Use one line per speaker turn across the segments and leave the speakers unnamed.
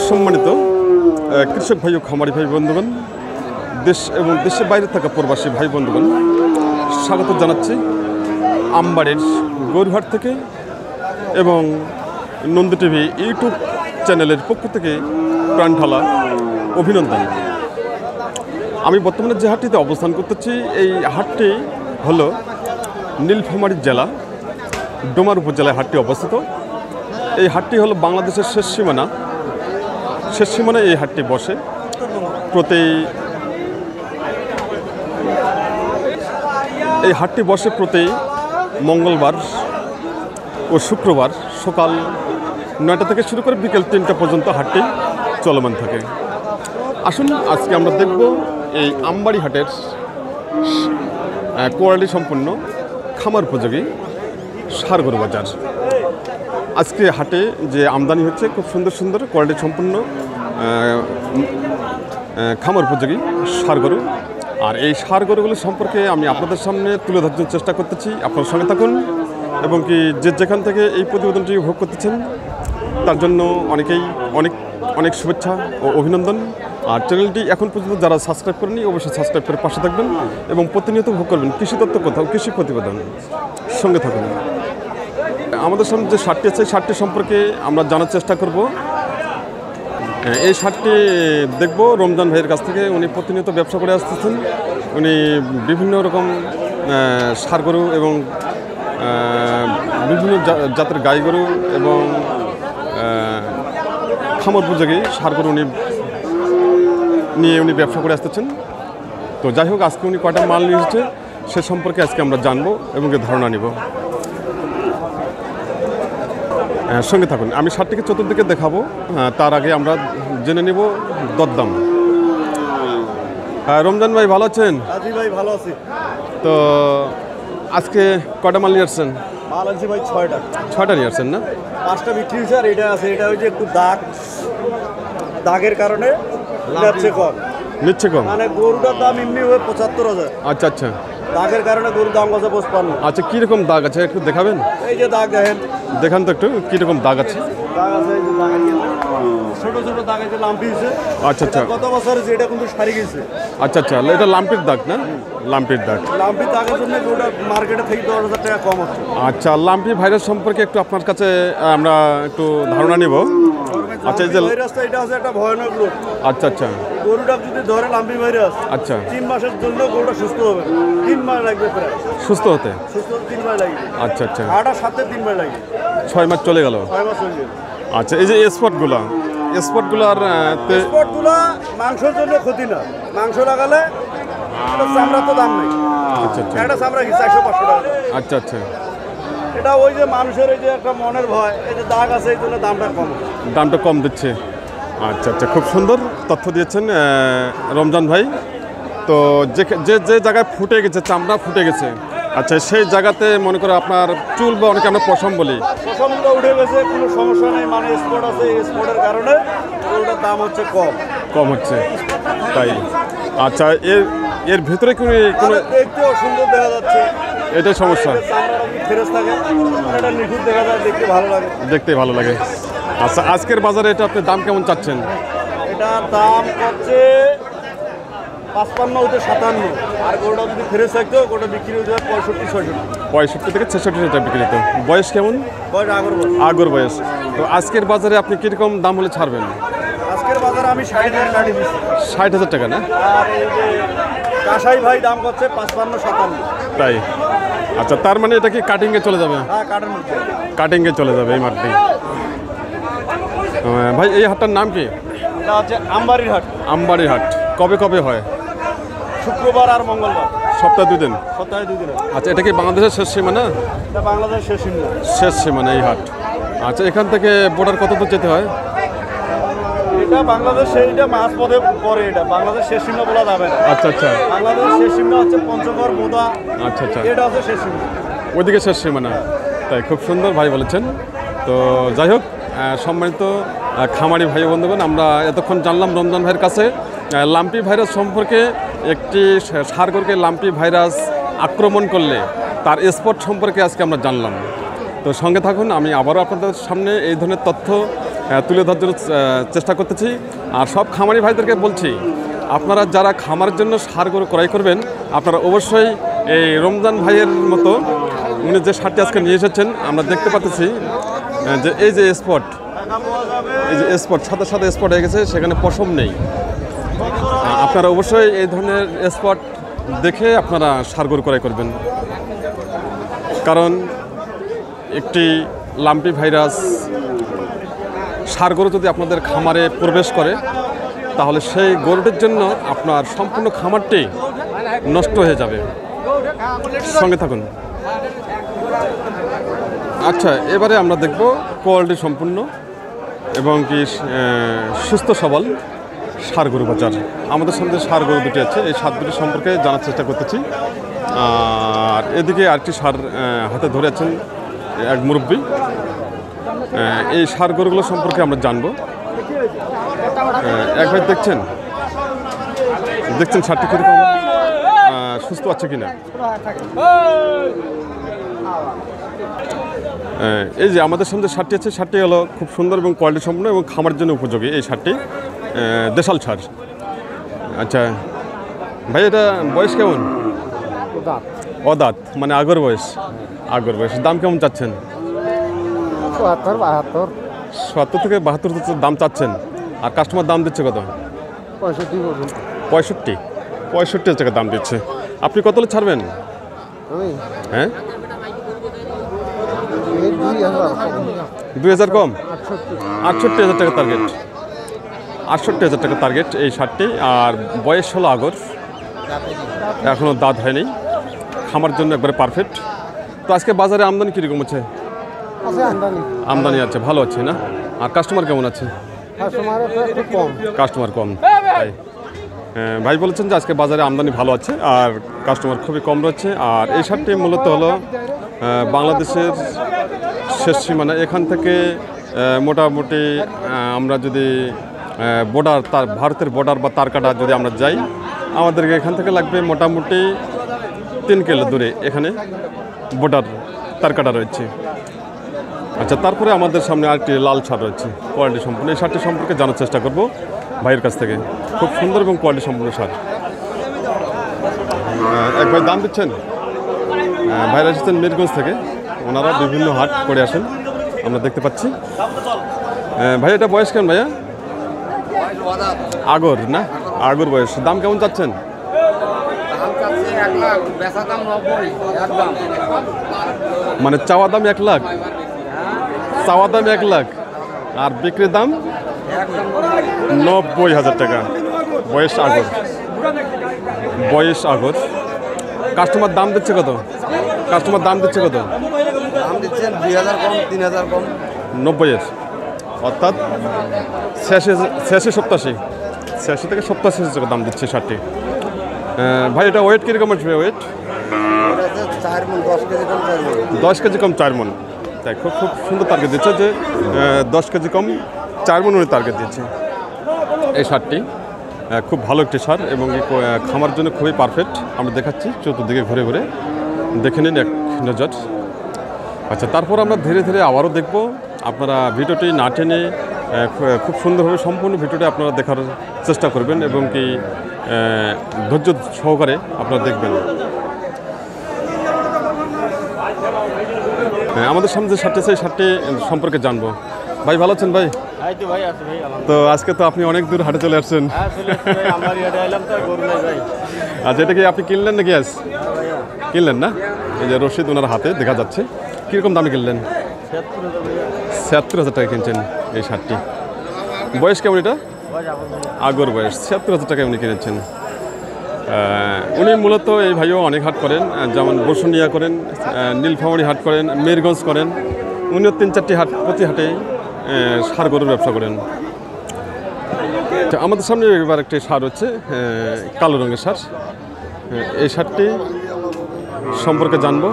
সম্মানিত কৃষক ভাই ও খামারি ভাই বন্ধুগণ, দেশ এবং দেশের বাইরে থাকা প্রবাসী ভাই বন্ধুগণ, স্বাগত জানাচ্ছি আমবাড়ির গরুহাট থেকে এবং নন্দী টিভি ইউটিউব চ্যানেলের পক্ষ থেকে প্রাণঢালা অভিনন্দন। আমি বর্তমানে যে হাটটিতে অবস্থান করতেছি, এই হাটটি হলো নীলফামারী জেলা ডোমার উপজেলায় হাটটি অবস্থিত। এই হাটটি হলো বাংলাদেশের শেষ সীমানায় এই হাটটি বসে। এই হাটটি বসে প্রতি মঙ্গলবার ও শুক্রবার সকাল 9টা থেকে শুরু করে বিকেল 3টা পর্যন্ত হাটটি চলমান থাকে। আসুন আজকে আমরা দেখব এই আমবাড়ি হাটের কোয়ালিটি সম্পন্ন খামার উপযোগী ষাঁড় গরু বাজার। আজকে হাটে যে আমদানি হচ্ছে খুব সুন্দর সুন্দর কোয়ালিটি সম্পন্ন খামার উপযোগী ষাঁড় গরু, আর এই ষাঁড় গরুগুলো সম্পর্কে আমি আপনাদের সামনে তুলে ধরার চেষ্টা করতেছি। আপনার সঙ্গে থাকুন এবং কি যেখান থেকে এই প্রতিবেদনটি উপভোগ করতেছেন তার জন্য অনেক শুভেচ্ছা ও অভিনন্দন। আর চ্যানেলটি এখন পর্যন্ত যারা সাবস্ক্রাইব করেনি অবশ্যই সাবস্ক্রাইব করে পাশে থাকবেন এবং প্রতিনিয়ত উপভোগ করবেন কৃষি তথ্য কোথাও কৃষি প্রতিবেদন। সঙ্গে থাকুন। আমাদের সামনে যে ষাঁড়টি আছে ষাঁড়টি সম্পর্কে আমরা জানার চেষ্টা করব। এই ষাঁড়টি দেখব রমজান ভাইয়ের কাছ থেকে। উনি প্রতিনিয়ত ব্যবসা করে আসতেছেন। উনি বিভিন্ন রকম ষাঁড় গরু এবং বিভিন্ন জাতের গাই গরু এবং খামার উপযোগী ষাঁড় গরু নিয়ে উনি ব্যবসা করে আসতেছেন। তো যাই হোক, আজকে উনি কয়টা মাল নিয়ে এসেছে সে সম্পর্কে আজকে আমরা জানবো এবং ধারণা নিব। সঙ্গে থাকুন। আমি ষাঁড়টিকে চতুর্দিকে দেখাবো, তার আগে আমরা জেনে নিব দরদাম। রমজান ভাই ভালো আছেন?
জি ভাই ভালো আছি।
তো আজকে কয়টা মাল নিয়ে আসছেন?
মাল আনছি ভাই 6টা
নিয়ে আসছেন না?
5টা বিক্রি হয়েছে। আর এটা আছে, এটা হচ্ছে একটু দাগের কারণে নিচ্ছে কম। মানে গরুটার দাম এমনি হয়ে 75,000।
আচ্ছা আচ্ছা,
দাগের কারণে গরুর দাম আছে 55।
আচ্ছা, কীরকম দাগ আছে একটু দেখাবেন?
এই যে দাগ দেখেন,
দেখান তো একটু কীরকম দাগ আছে।
দাগ আছে, এই যে দাগ ছোট ছোট দাগ আছে, লাম্পি হয়েছে।
আচ্ছা আচ্ছা,
গত বছর এটা কিন্তু সারি গেছে।
আচ্ছা আচ্ছা, এটা লাম্পির দাগ না? লাম্পির দাগের
জন্য গরুটা মার্কেটে থেকে 10,000 টাকা কম হচ্ছে।
আচ্ছা, লাম্পি ভাইরাস সম্পর্কে একটু আপনার কাছে আমরা একটু ধারণা নিব। আচ্ছা, এই যে
ভাইরাসটা, এটা আছে একটা ভয়ানক রোগ।
আচ্ছা আচ্ছা,
গরুটা যদি ধরে লাম্পি ভাইরাস,
আচ্ছা,
3 মাসের জন্য গরুটা সুস্থ হবে। 3 মাস লাগবে প্রায়
সুস্থ হতে।
3 মাস লাগবে।
আচ্ছা আচ্ছা,
আটার সাথে 3 মাস লাগবে।
6 মাস চলে গেল।
6 মাস হয়ে গেল।
আচ্ছা, এই যে স্পটগুলো
মাংসের জন্য ক্ষতি না। মাংস লাগালে চামড়া তো দাম নেই।
আচ্ছা আচ্ছা,
একটা চামড়া কি 400-500 টাকা।
আচ্ছা আচ্ছা,
এটা ওই যে মানুষের এই যে একটা মনের ভয়, এই যে দাগ আছে, এই জন্য দামটা
কম দিচ্ছে। আচ্ছা আচ্ছা, খুব সুন্দর তথ্য দিয়েছেন রমজান ভাই। তো যে জায়গায় ফুটে গেছে, চামড়া ফুটে গেছে, আচ্ছা, সেই জায়গাতে মনে করো আপনার চুল বা অনেকে আমরা পশম বলি,
পশমটা উঠে গেছে, কোনো সমস্যা নেই। মানে স্পট আছে, এই স্পটের কারণে ওটার দাম হচ্ছে কম হচ্ছে
তাই। আচ্ছা, এর ভিতরে কোনো
দেখতেও সুন্দর দেখা যাচ্ছে,
এটাই সমস্যা।
ফ্রেশ থাকে, এটা নিখুঁত দেখা যায়, দেখতে ভালো লাগে।
আচ্ছা, আজকের বাজারে এটা আপনি দাম কেমন চাচ্ছেন?
এটার দাম হচ্ছে 55 হতে 57। আর গরুটা যদি ফ্রেশ থাকতো, গরুটা বিক্রি হতে 65
থেকে 66 টাকা বিক্রি হতো। বয়স কেমন?
বয়স
আগর বয়স। তো আজকের বাজারে আপনি কীরকম দাম হলে ছাড়বেন?
আজকের বাজারে আমি 60,000 কাটি দিচ্ছি।
60,000 টাকা না?
আর এই যে কাঁসাই ভাই দাম করছে 55-57।
তাই। আচ্ছা, তার মানে এটা কি কাটিংয়ে চলে যাবে?
হ্যাঁ,
কাটিংয়ে চলে যাবে এই মাঠটি। ভাই, এই হাটটার নাম কি?
এটা হচ্ছে আমবাড়ির হাট।
কবে হয়?
শুক্রবার আর মঙ্গলবার।
সপ্তাহে 2 দিন?
সপ্তাহে 2 দিন।
আচ্ছা, এটা কি বাংলাদেশের শেষ সীমানা?
এটা বাংলাদেশের
শেষ সীমানা এই হাট। আচ্ছা, এখান থেকে বর্ডার কত দূর যেতে হয়?
এটা বাংলাদেশ, সেইটা মাঝ পথে পরে। এটা বাংলাদেশ শেষ সীমা বলা যাবে না।
আচ্ছা আচ্ছা,
বাংলাদেশের শেষ সীমা হচ্ছে পঞ্চগড়, বোদা।
আচ্ছা আচ্ছা,
এটা হচ্ছে শেষ সীমা,
ওইদিকে শেষ সীমানা। তাই, খুব সুন্দর ভাই বলেছেন। তো যাই হোক, সম্মানিত খামারি ভাই বন্ধুগণ, আমরা এতক্ষণ জানলাম রমজান ভাইয়ের কাছে লাম্পি ভাইরাস সম্পর্কে। একটি ষাঁড় গরুকে লাম্পি ভাইরাস আক্রমণ করলে তার স্পট সম্পর্কে আজকে আমরা জানলাম। তো সঙ্গে থাকুন, আমি আবারও আপনাদের সামনে এই ধরনের তথ্য তুলে ধরার জন্য চেষ্টা করতেছি। আর সব খামারি ভাইদেরকে বলছি, আপনারা যারা খামারের জন্য ষাঁড় গরু ক্রয় করবেন, আপনারা অবশ্যই এই রমজান ভাইয়ের মতো উনি যে ষাঁড়টি আজকে নিয়ে এসেছেন, আমরা দেখতে পাচ্ছি যে এই যে স্পট, এই যে স্পট সাদা সাদা স্পট হয়ে গেছে, সেখানে পশম নেই। আপনারা অবশ্যই এই ধরনের স্পট দেখে আপনারা ষাঁড় গরু ক্রয় করবেন, কারণ একটি লাম্পি ভাইরাস ষাঁড় গরু যদি আপনাদের খামারে প্রবেশ করে, তাহলে সেই গরুটির জন্য আপনার সম্পূর্ণ খামারটি নষ্ট হয়ে যাবে। সঙ্গে থাকুন। আচ্ছা, এবারে আমরা দেখব কোয়ালিটি সম্পূর্ণ এবং কি সুস্থ সবল ষাঁড় গরু বাজার। আমাদের সামনে ষাঁড় গরু দুটি আছে, এই ষাঁড় দুটি সম্পর্কে জানার চেষ্টা করতেছি। আর এদিকে আরেকটি ষাঁড় হাতে ধরে আছেন এক মুরব্বী। এই ষাঁড় গরুগুলো সম্পর্কে আমরা জানবো। এক ভাই দেখছেন ষাঁড়টি কীরকম সুস্থ আছে কিনা। এই যে আমাদের সামনে ষাঁড়টি আছে, ষাঁড়টি হলো খুব সুন্দর এবং কোয়ালিটি সম্পন্ন এবং খামারের জন্য উপযোগী। এই ষাঁড়টি দেশাল ষাঁড়। আচ্ছা ভাই, এটা বয়স কেমন? অদাঁত, মানে আগর বয়স। দাম কেমন চাচ্ছেন? ৭০ থেকে ৭২ দাম চাচ্ছেন। আর কাস্টমার দাম দিচ্ছে কত? 65 টাকা দাম দিচ্ছে। আপনি কত হলে ছাড়বেন? হ্যাঁ, ২,০০০ কম। ৬৮,০০০ টাকা টার্গেট। ৬৮,০০০ টাকা টার্গেট এই ষাঁড়টি। আর বয়স হলো আগর, এখনও দাঁত হয়নি, খামার জন্য একবারে পারফেক্ট। তো আজকে বাজারে আমদানি কীরকম আছে? আমদানি আছে, ভালো আছে না? আর কাস্টমার কেমন আছে? কাস্টমার কম। ভাই বলেছেন যে আজকে বাজারে আমদানি ভালো আছে আর কাস্টমার খুবই কম রয়েছে। আর এই ষাঁড়টি মূলত হলো বাংলাদেশের শেষ সীমানা। এখান থেকে মোটামুটি আমরা যদি বর্ডার, তার ভারতের বর্ডার বা তারকাটা যদি আমরা যাই, আমাদেরকে এখান থেকে লাগবে মোটামুটি 3 কিলো দূরে এখানে বর্ডার তারকাটা রয়েছে। আচ্ছা, তারপরে আমাদের সামনে আরেকটি লাল ষাঁড় রয়েছে, কোয়ালিটি সম্পূর্ণ। এই ষাঁড়টি সম্পর্কে জানার চেষ্টা করব ভাইয়ের কাছ থেকে। খুব সুন্দর এবং কোয়ালিটি সম্পূর্ণ ষাঁড়। এক ভাই দাম দিচ্ছেন। ভাইরা এসেছেন মিরগঞ্জ থেকে, ওনারা বিভিন্ন হাট করে আসেন, আমরা দেখতে পাচ্ছি। ভাই, এটা বয়স কেমন ভাইয়া? আগর না? আগর বয়স। দাম কেমন চাচ্ছেন? মানে চাওয়া দাম 1 লাখ, চাওয়া দাম 1 লাখ আর বিক্রির দাম 90,000 টাকা। বয়স আগর। কাস্টমার দাম দিচ্ছে কত?
2,000 কম, 3,000 কম।
90-এর, অর্থাৎ 86 থেকে 87 টাকা দাম দিচ্ছে ষাঁড়টি। ভাই, এটা ওয়েট কীরকম আসবে? ওয়েট 10 কেজি কম 4 মণ। তাই খুব সুন্দর টার্গেট দিচ্ছে যে 10 কেজি কম 4 মণ উনি টার্গেট দিচ্ছে। এই ষাঁড়টি খুব ভালো একটি ষাঁড় এবং খামার জন্য খুবই পারফেক্ট। আমরা দেখাচ্ছি, চতুর্দিকে ঘুরে ঘুরে দেখে নিন এক নজর। আচ্ছা, তারপর আমরা ধীরে ধীরে আবারও দেখব। আপনারা ভিডিওটি না টেনে খুব সুন্দরভাবে সম্পূর্ণ ভিডিওটি আপনারা দেখার চেষ্টা করবেন এবং কি ধৈর্য সহকারে আপনারা দেখবেন। আমাদের সামনে যে ষাঁড়টি আছে, এই ষাঁড়টি সম্পর্কে জানবো। ভাই, ভালো আছেন ভাই? তো আজকে তো আপনি অনেক দূর হাটে চলে আসছেন। আচ্ছা, এটা কি আপনি কিনলেন নাকি? আজ কিনলেন না? এই যে রশিদ ওনার হাতে দেখা যাচ্ছে। কীরকম দামে কিনলেন? ৭৬,০০০ টাকা কিনছেন এই ষাঁড়টি। বয়স কেমন এটা? আগর বয়স। ৭৬,০০০ টাকায় উনি কিনেছেন। উনি মূলত এই ভাইও অনেক হাট করেন, যেমন বসুনিয়া করেন, নীলফামারী হাট করেন, মিরগঞ্জ করেন। উনিও 3-4টি হাট, প্রতি হাটে ষাঁড় গরুর ব্যবসা করেন। আমাদের সামনে এবার একটি ষাঁড় হচ্ছে কালো রঙের ষাঁড়। এই ষাঁড়টি সম্পর্কে জানবো।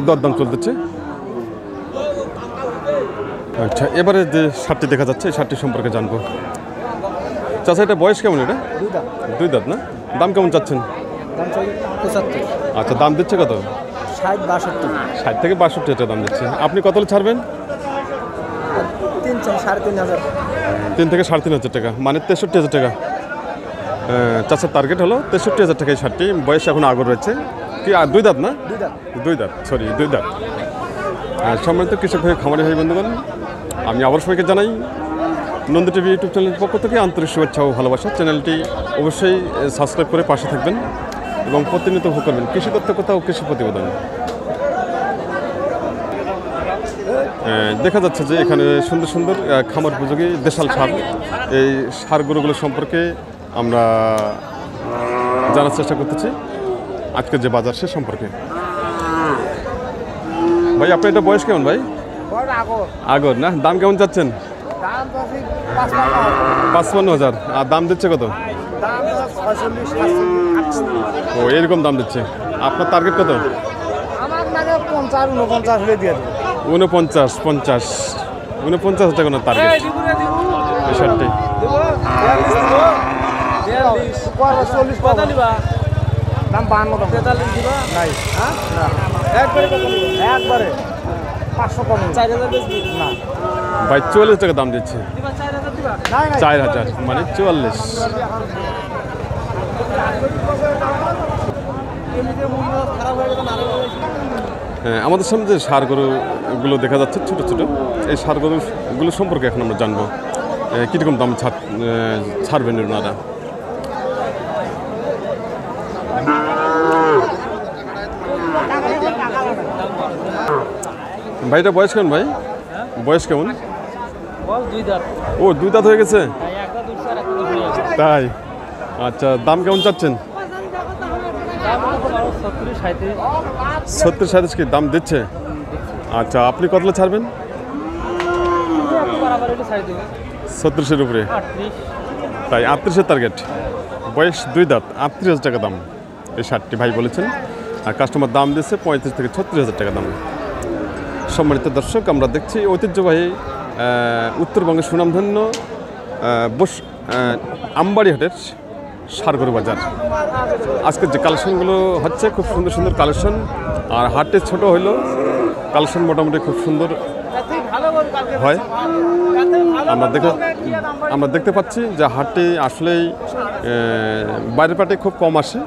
দরদাম চলতেছে। আচ্ছা, এবারে যে ষাঁড়টি দেখা যাচ্ছে, এই ষাঁড়টি সম্পর্কে জানবো। চাচা, এটা বয়স কেমন? এটা 2 দাঁত না? দাম কেমন চাচ্ছেন? আচ্ছা, দাম দিচ্ছে কত? 60 থেকে 62 টাকা দাম দিচ্ছে। আপনি কত হলে ছাড়বেন? 3 থেকে 3.5 টাকা, মানে 63,000 টাকা। চাষের টার্গেট হলো 63,000 টাকা এই শার্টটি। বয়স এখন আগর রয়েছে কি? আর 2 দাঁত না? 2 দাঁত, সরি 2 দাঁত। সম্মানিত কৃষক ভাই, খামারি ভাই বন্ধুগণ, আমি আবার সবাইকে জানাই নন্দী টিভি ইউটিউব চ্যানেলের পক্ষ থেকে আন্তরিক শুভেচ্ছা ও ভালোবাসা। চ্যানেলটি অবশ্যই সাবস্ক্রাইব করে পাশে থাকবেন এবং প্রতিনিয়ত উপভোগ করবেন কৃষি তথ্য কথা ও কৃষি প্রতিবেদন। দেখা যাচ্ছে যে এখানে সুন্দর সুন্দর খামার উপযোগী দেশাল সার, এই সার গরুগুলো সম্পর্কে আমরা জানার চেষ্টা করতেছি আজকের যে বাজার সে সম্পর্কে। ভাই আপনার এটা বয়স কেমন ভাই? আগর না? দাম কেমন চাচ্ছেন? 55,000। আর দাম দিচ্ছে কত? ও এরকম দাম দিচ্ছে। আপনার টার্গেট কত? 49,000 টাকা না টার্গেট এই শার্টটি।
দাম 500 কম। 4,000 না
ভাই 44 টাকা দাম দিচ্ছে। 4,000 মানে 44। হ্যাঁ, আমাদের সামনে যে সার গরুগুলো দেখা যাচ্ছে ছোট ছোট, এই সার গরুগুলো সম্পর্কে এখন আমরা জানবো কীরকম দাম ছাড়বেন ওনারা। ভাইটা বয়স কেমন ভাই? বয়স কেমন? ও 2 দাঁত হয়ে গেছে তাই? আচ্ছা, দাম কেমন চাচ্ছেন? 70-37 কি দাম দিচ্ছে? আচ্ছা, আপনি কতলে ছাড়বেন? 37-এর উপরে তাই? 38-এর টার্গেট। বয়স 2 দাঁত, 38,000 টাকা দাম এই শার্টটি ভাই বলেছেন। আর কাস্টমার দাম দিচ্ছে 35 থেকে 36,000 টাকা দাম। সম্মানিত দর্শক, আমরা দেখছি ঐতিহ্যবাহী উত্তরবঙ্গের সুনামধন্য আমবাড়ি হাটের সারগরু বাজার। আজকের যে কালেকশনগুলো হচ্ছে খুব সুন্দর সুন্দর কালেকশন, আর হাটে ছোট হইলেও কালেকশন মোটামুটি খুব সুন্দর হয়। আমরা দেখতে পাচ্ছি যে হাটটি আসলেই বাইরের পাটে খুব কম আসে।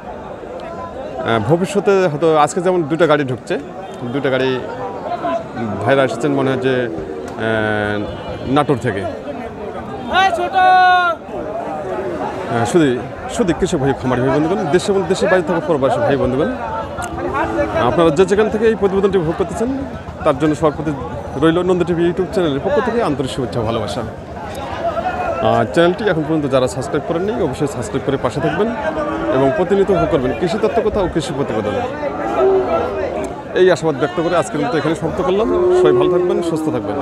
ভবিষ্যতে হয়তো আজকে যেমন 2টা গাড়ি ঢুকছে, 2টা গাড়ি ভাইরা এসেছেন মনে হয় যে নাটোর থেকে। শুধু কৃষক ভাই, খামারি ভাই বন্ধুগণ, দেশের বাইরে থাকা প্রবাসী ভাই বন্ধুগণ, আপনারা যে যেখান থেকে এই প্রতিবেদনটি ভোগ করতেছেন তার জন্য সবার প্রতি রইল নন্দী টিভি ইউটিউব চ্যানেলের পক্ষ থেকে আন্তরিক শুভেচ্ছা ভালোবাসা। চ্যানেলটি এখন পর্যন্ত যারা সাবস্ক্রাইব করেননি অবশ্যই সাবস্ক্রাইব করে পাশে থাকবেন এবং প্রতিনিয়ত উপভোগ করবেন কৃষি তথ্য কথা ও কৃষি প্রতিবেদন। এই আশাবাদ ব্যক্ত করে আজকের মতো এখানে সমাপ্ত করলাম। সবাই ভালো থাকবেন, সুস্থ থাকবেন।